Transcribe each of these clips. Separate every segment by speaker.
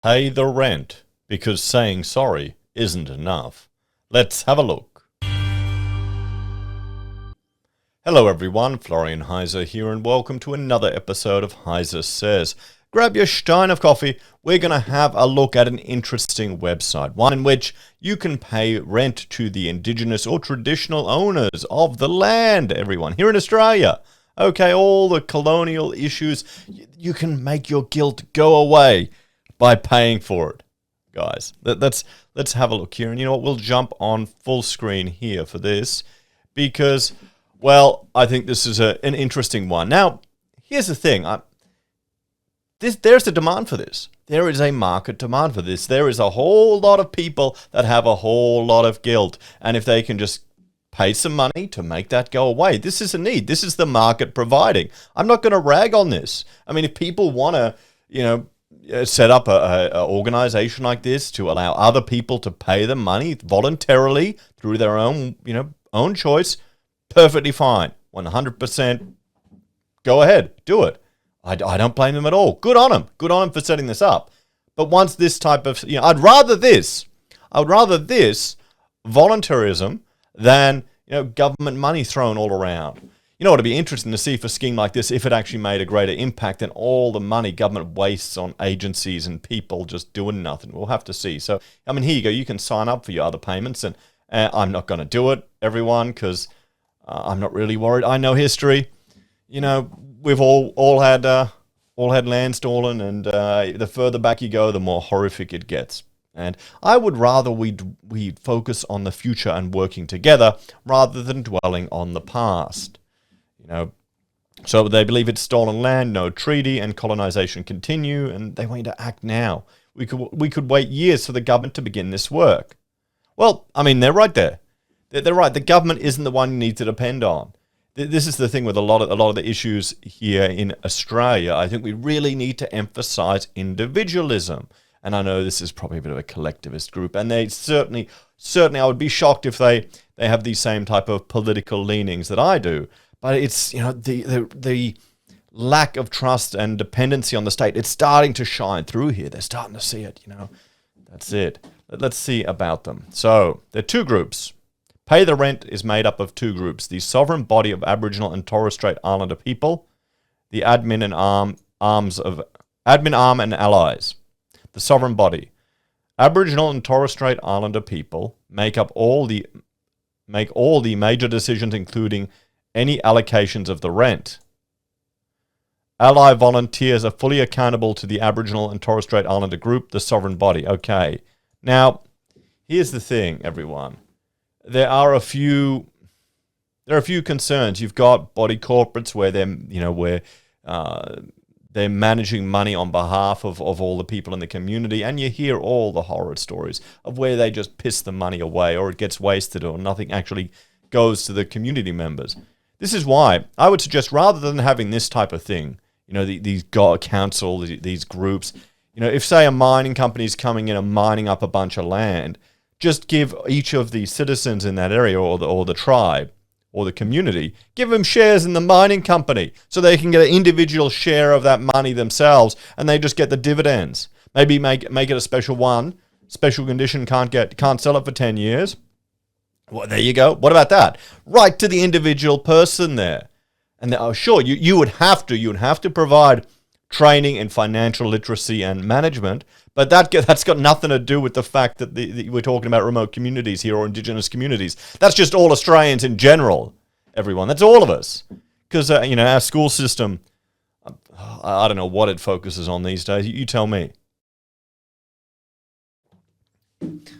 Speaker 1: Pay the rent, because saying sorry isn't enough. Let's have a look. Hello everyone, Florian.heise here, and welcome to another episode of HeiseSays. Grab your stein of coffee. We're going to have a look at an interesting website, one in which you can pay rent to the Indigenous or traditional owners of the land, everyone, here in Australia. Okay, all the colonial issues, you can make your guilt go away by paying for it, guys. Let's have a look here. And you know what? We'll jump on full screen here for this because, well, I think this is an interesting one. Now, here's the thing. There's a demand for this. There is a market demand for this. There is a whole lot of people that have a whole lot of guilt. And if they can just pay some money to make that go away, this is a need. This is the market providing. I'm not going to rag on this. I mean, if people want to, set up a organization like this to allow other people to pay them money voluntarily through their own, own choice, perfectly fine. 100%. Go ahead, do it. I don't blame them at all. Good on them. Good on them for setting this up. But once this type of, I would rather this voluntarism than, government money thrown all around. You know what would be interesting to see for a scheme like this if it actually made a greater impact than all the money government wastes on agencies and people just doing nothing. We'll have to see. So, here you go. You can sign up for your other payments, and I'm not going to do it, everyone, because I'm not really worried. I know history. We've all had land stolen, and the further back you go, the more horrific it gets. And I would rather we focus on the future and working together rather than dwelling on the past. So they believe it's stolen land, no treaty, and colonization continue, and they want you to act now. We could wait years for the government to begin this work. Well, they're right there. They're right. The government isn't the one you need to depend on. This is the thing with a lot of the issues here in Australia. I think we really need to emphasize individualism. And I know this is probably a bit of a collectivist group, and they certainly, I would be shocked if they have these same type of political leanings that I do. But it's, the lack of trust and dependency on the state, it's starting to shine through here. They're starting to see it, That's it. Let's see about them. So there are two groups. Pay the Rent is made up of two groups: the sovereign body of Aboriginal and Torres Strait Islander people, the admin arm and allies. The sovereign body. Aboriginal and Torres Strait Islander people make all the major decisions, including any allocations of the rent. Ally volunteers are fully accountable to the Aboriginal and Torres Strait Islander group, the sovereign body. Okay. Now, here's the thing, everyone. There are a few concerns. You've got body corporates where they're managing money on behalf of all the people in the community, and you hear all the horror stories of where they just piss the money away, or it gets wasted, or nothing actually goes to the community members. This is why I would suggest, rather than having this type of thing, these council, these groups, if say a mining company is coming in and mining up a bunch of land, just give each of the citizens in that area or the tribe or the community, give them shares in the mining company so they can get an individual share of that money themselves, and they just get the dividends. Maybe make it a special condition, can't sell it for 10 years. Well, there you go. What about that? Right to the individual person there. And sure, you would have to provide training in financial literacy and management, but that's got nothing to do with the fact that we're talking about remote communities here or Indigenous communities. That's just all Australians in general, everyone. That's all of us. Because, our school system, I don't know what it focuses on these days. You tell me.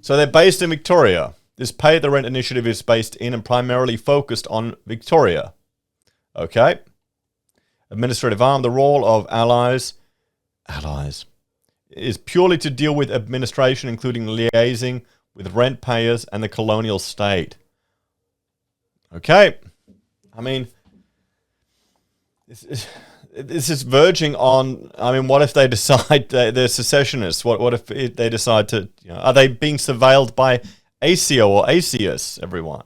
Speaker 1: So they're based in Victoria. This Pay the Rent initiative is based in and primarily focused on Victoria. Okay. Administrative arm, the role of allies is purely to deal with administration, including liaising with rent payers and the colonial state. Okay. This is verging on, what if they decide they're secessionists? What if they decide to, are they being surveilled by ASIO or ASIUS, everyone?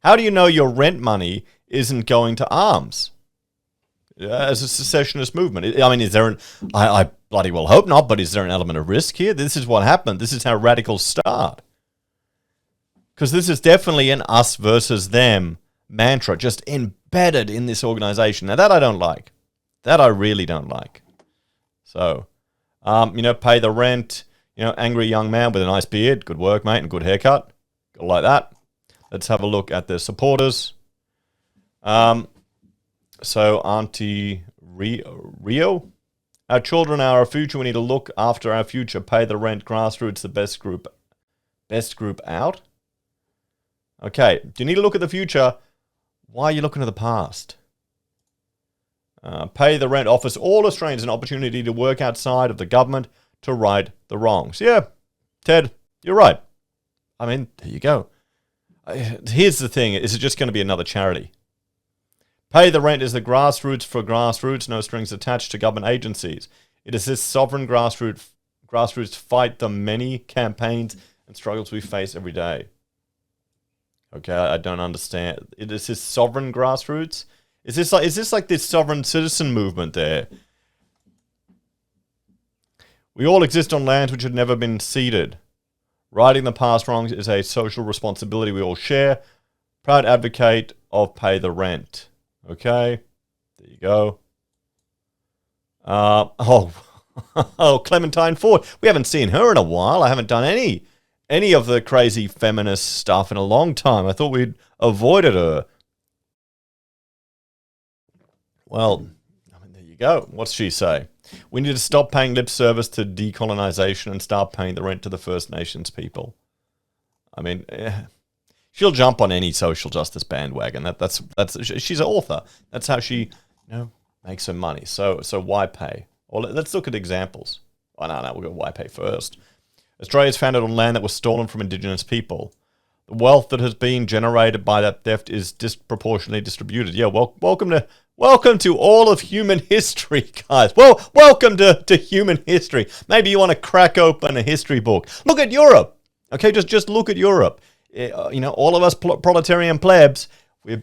Speaker 1: How do you know your rent money isn't going to arms? as a secessionist movement? I mean, is there an... I bloody well hope not, but is there an element of risk here? This is what happened. This is how radicals start. Because this is definitely an us versus them mantra just embedded in this organization. Now, that I don't like. That I really don't like. So, pay the rent. Angry young man with a nice beard. Good work, mate, and good haircut. Gotta like that. Let's have a look at their supporters. So, Auntie Rio. Our children are our future. We need to look after our future. Pay the rent. Grassroots, the best group out. Okay. Do you need to look at the future? Why are you looking at the past? Pay the rent offers all Australians an opportunity to work outside of the government to right the wrongs. Yeah, Ted, you're right. I mean, there you go. Here's the thing. Is it just going to be another charity? Pay the rent is the grassroots for grassroots, no strings attached to government agencies. It assists sovereign grassroots fight the many campaigns and struggles we face every day. Okay, I don't understand. It assists sovereign grassroots? Is this like this sovereign citizen movement there? We all exist on lands which have never been ceded. Righting the past wrongs is a social responsibility we all share. Proud advocate of pay the rent. Okay, there you go. Clementine Ford. We haven't seen her in a while. I haven't done any of the crazy feminist stuff in a long time. I thought we'd avoided her. Well, I mean, there you go. What's she say? We need to stop paying lip service to decolonization and start paying the rent to the First Nations people. I mean, she'll jump on any social justice bandwagon. That's she's an author. That's how she makes her money. So why pay? Well, let's look at examples. Oh, no, we'll go why pay first. Australia is founded on land that was stolen from Indigenous people. The wealth that has been generated by that theft is disproportionately distributed. Yeah, welcome to all of human history, guys. Well, welcome to human history. Maybe you want to crack open a history book. Look at Europe. Okay, just look at Europe. All of us proletarian plebs, we've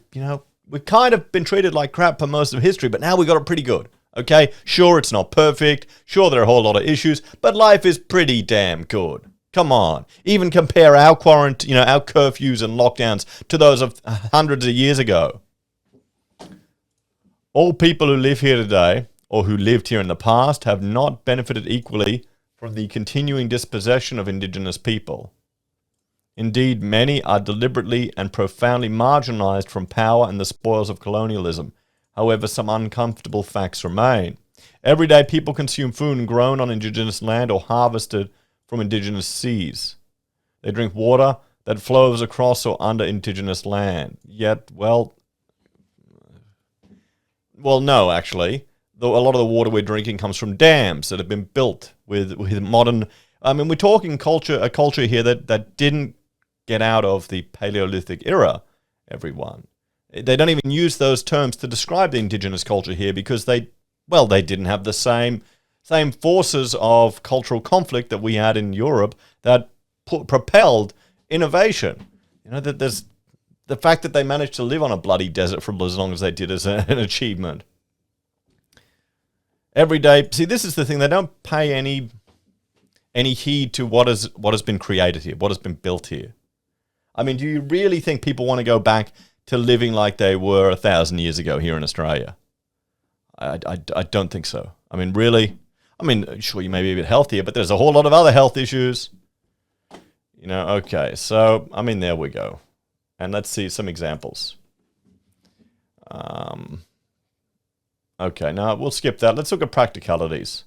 Speaker 1: kind of been treated like crap for most of history, but now we got it pretty good. Okay, sure, it's not perfect. Sure, there are a whole lot of issues, but life is pretty damn good. Come on. Even compare our quarantine, our curfews and lockdowns to those of hundreds of years ago. All people who live here today, or who lived here in the past, have not benefited equally from the continuing dispossession of Indigenous people. Indeed, many are deliberately and profoundly marginalized from power and the spoils of colonialism. However, some uncomfortable facts remain. Everyday people consume food grown on Indigenous land or harvested from Indigenous seas. They drink water that flows across or under Indigenous land. Yet, well, no, actually. A lot of the water we're drinking comes from dams that have been built with modern... I mean, we're talking a culture here that didn't get out of the Paleolithic era, everyone. They don't even use those terms to describe the Indigenous culture here because they didn't have the same forces of cultural conflict that we had in Europe that propelled innovation. That there's the fact that they managed to live on a bloody desert for as long as they did is an achievement. Every day, see, this is the thing. They don't pay any heed to what has been created here, what has been built here. I mean, do you really think people want to go back to living like they were 1,000 years ago here in Australia? I don't think so. I mean, really? I mean, sure, you may be a bit healthier, but there's a whole lot of other health issues. Okay, so, I mean, there we go. And let's see some examples. Okay, now we'll skip that. Let's look at practicalities.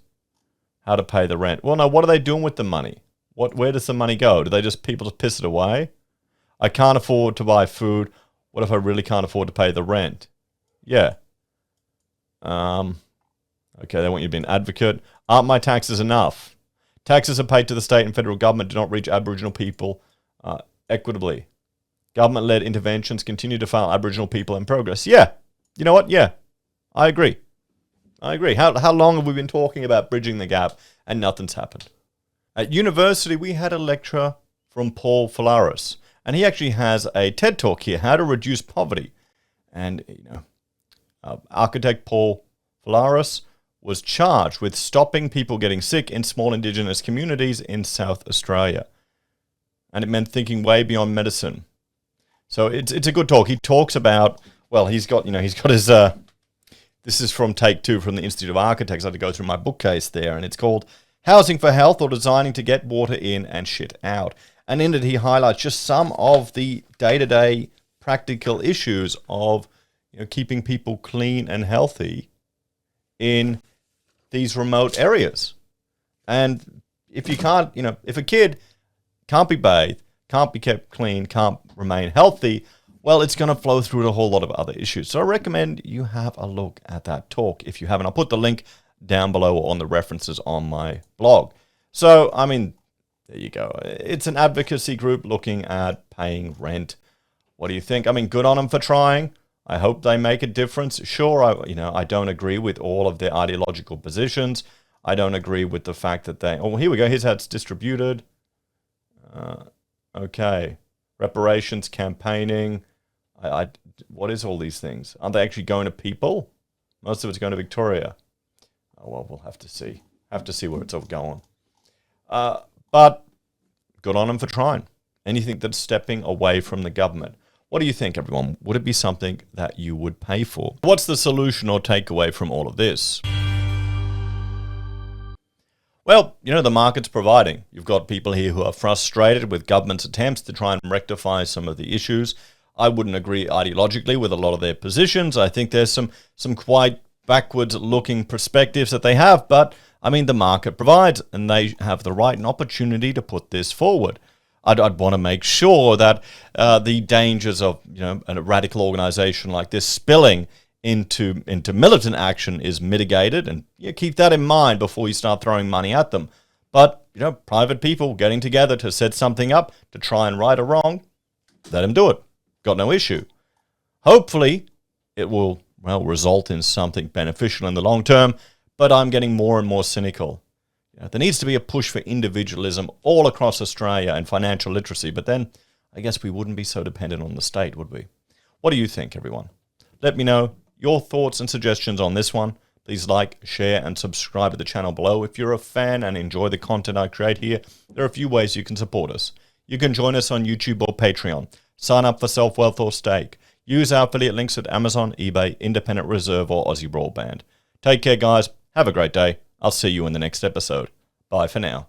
Speaker 1: How to pay the rent. Well, now, what are they doing with the money? Where does the money go? Do people just piss it away? I can't afford to buy food. What if I really can't afford to pay the rent? Yeah. Okay, they want you to be an advocate. Aren't my taxes enough? Taxes are paid to the state and federal government do not reach Aboriginal people equitably. Government-led interventions continue to fail Aboriginal people in progress. Yeah. You know what? Yeah. I agree. How long have we been talking about bridging the gap and nothing's happened? At university, we had a lecture from Paul Falaris, and he actually has a TED Talk here, How to Reduce Poverty. And, architect Paul Flores was charged with stopping people getting sick in small Indigenous communities in South Australia. And it meant thinking way beyond medicine. So it's a good talk. He talks about, well, he's got his, this is from Take 2 from the Institute of Architects. I had to go through my bookcase there, and it's called Housing for Health or Designing to Get Water In and Shit Out. And in it, he highlights just some of the day-to-day practical issues of keeping people clean and healthy in these remote areas. And if you can't, if a kid can't be bathed, can't be kept clean, can't remain healthy, well, it's going to flow through a whole lot of other issues. So I recommend you have a look at that talk if you haven't. I'll put the link down below on the references on my blog. So, I mean, there you go. It's an advocacy group looking at paying rent. What do you think? I mean, good on them for trying. I hope they make a difference. Sure, I don't agree with all of their ideological positions. I don't agree with the fact that they... Oh, here we go. Here's how it's distributed. Okay. Reparations, campaigning. What is all these things? Aren't they actually going to people? Most of it's going to Victoria. Oh, well, we'll have to see. Have to see where it's all going. But good on them for trying. Anything that's stepping away from the government. What do you think, everyone? Would it be something that you would pay for? What's the solution or takeaway from all of this? Well, the market's providing. You've got people here who are frustrated with government's attempts to try and rectify some of the issues. I wouldn't agree ideologically with a lot of their positions. I think there's some quite backwards-looking perspectives that they have, but, I mean, the market provides, and they have the right and opportunity to put this forward. I'd want to make sure that the dangers of a radical organization like this spilling into militant action is mitigated, and keep that in mind before you start throwing money at them. But private people getting together to set something up to try and right a wrong, let them do it. Got no issue. Hopefully, it will result in something beneficial in the long term. But I'm getting more and more cynical. There needs to be a push for individualism all across Australia and financial literacy, but then I guess we wouldn't be so dependent on the state, would we? What do you think, everyone? Let me know your thoughts and suggestions on this one. Please like, share, and subscribe to the channel below. If you're a fan and enjoy the content I create here, there are a few ways you can support us. You can join us on YouTube or Patreon. Sign up for SelfWealth or Stake. Use our affiliate links at Amazon, eBay, Independent Reserve, or AussieBroadband. Take care, guys. Have a great day. I'll see you in the next episode. Bye for now.